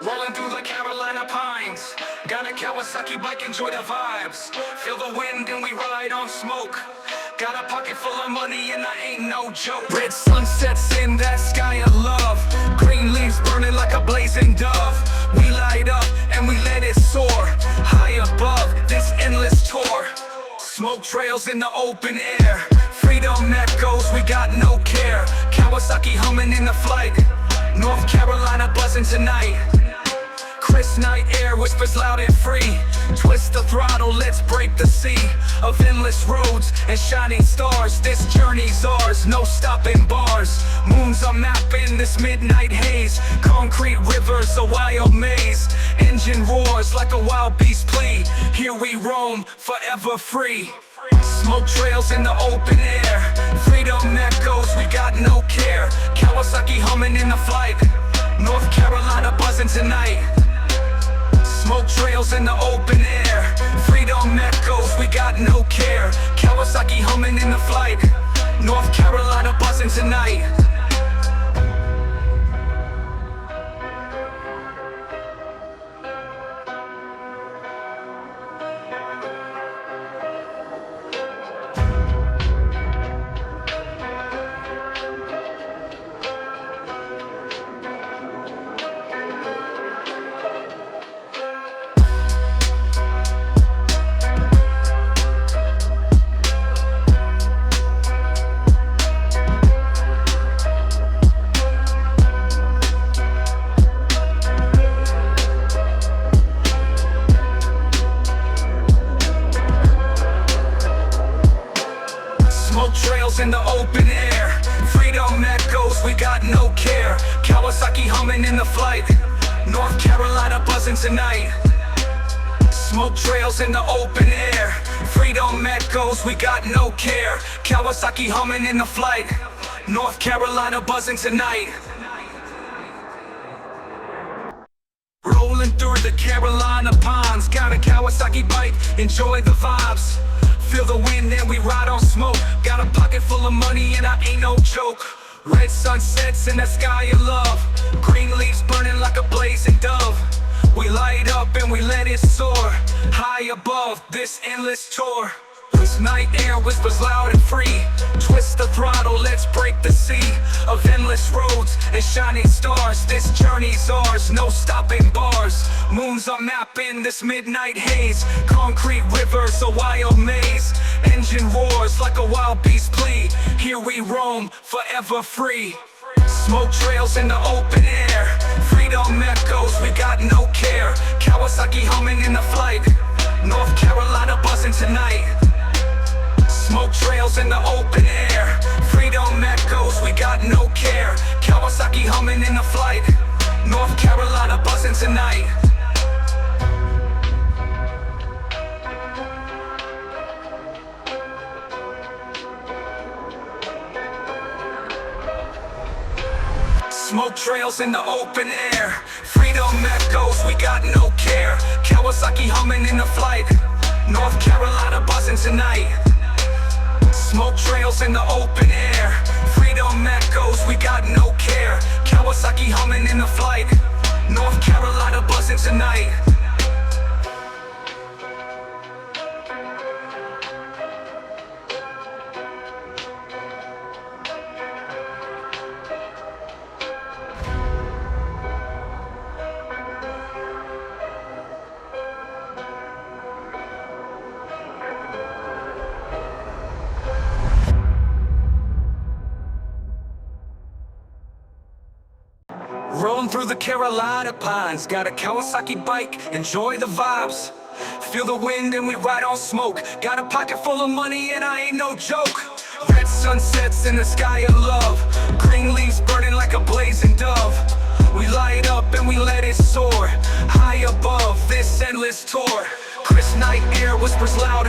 Rolling through the Carolina pines. Got a Kawasaki bike, enjoy the vibes. Feel the wind and we ride on smoke. Got a pocket full of money and I ain't no joke. Red sunsets in that sky of love. Green leaves burning like a blazing dove. We light up and we let it soar. High above this endless tour. Smoke trails in the open air. Freedom echoes, we got no care. Kawasaki humming in the flight. North Carolina buzzing tonight. Crisp night air whispers loud and free. Twist the throttle, let's break the sea of endless roads and shining stars. This journey's ours, no stopping bars. Moons are mapping this midnight haze. Concrete rivers, a wild maze. Engine roars like a wild beast plea. Here we roam, forever free. Smoke trails in the open air. Freedom echoes, we got no care. Kawasaki humming in the flight. North Carolina buzzing tonight. Smoke trails in the open air. Freedom echoes, we got no care. Kawasaki humming in the flight. North Carolina buzzing tonight. Smoke trails in the open air. Freedom echoes, we got no care. Kawasaki humming in the flight. North Carolina buzzing tonight. Smoke trails in the open air. Freedom echoes, we got no care. Kawasaki humming in the flight. North Carolina buzzing tonight. Rolling through the Carolina ponds. Got a Kawasaki bike, enjoy the vibes. Feel the wind and we ride on smoke. Got a pocket full of money and I ain't no joke. Red sunsets in the sky of love. Green leaves burning like a blazing dove. We light up and we let it soar. High above this endless tour. This night air whispers loud and free. Twist the throttle, let's break the sea of endless roads and shining stars. This journey's ours, no stopping bars. Moons are mapping this midnight haze. Concrete rivers, a wild maze. Engine roars like a wild beast plea. Here we roam, forever free. Smoke trails in the open air. Freedom echoes, we got no care. Kawasaki humming in the flight. North Carolina buzzing tonight. Smoke trails in the open air. Freedom echoes, we got no care. Kawasaki humming in the flight. North Carolina buzzing tonight. Smoke trails in the open air. Freedom echoes, we got no care. Kawasaki humming in the flight. North Carolina buzzing tonight. Smoke trails in the open air. Freedom echoes, we got no care. Kawasaki humming in the flight. North Carolina buzzing tonight. Rolling through the Carolina pines. Got a Kawasaki bike, enjoy the vibes. Feel the wind and we ride on smoke. Got a pocket full of money and I ain't no joke. Red sunsets in the sky of love. Green leaves burning like a blazing dove. We light up and we let it soar. High above this endless tour. Crisp night air whispers loud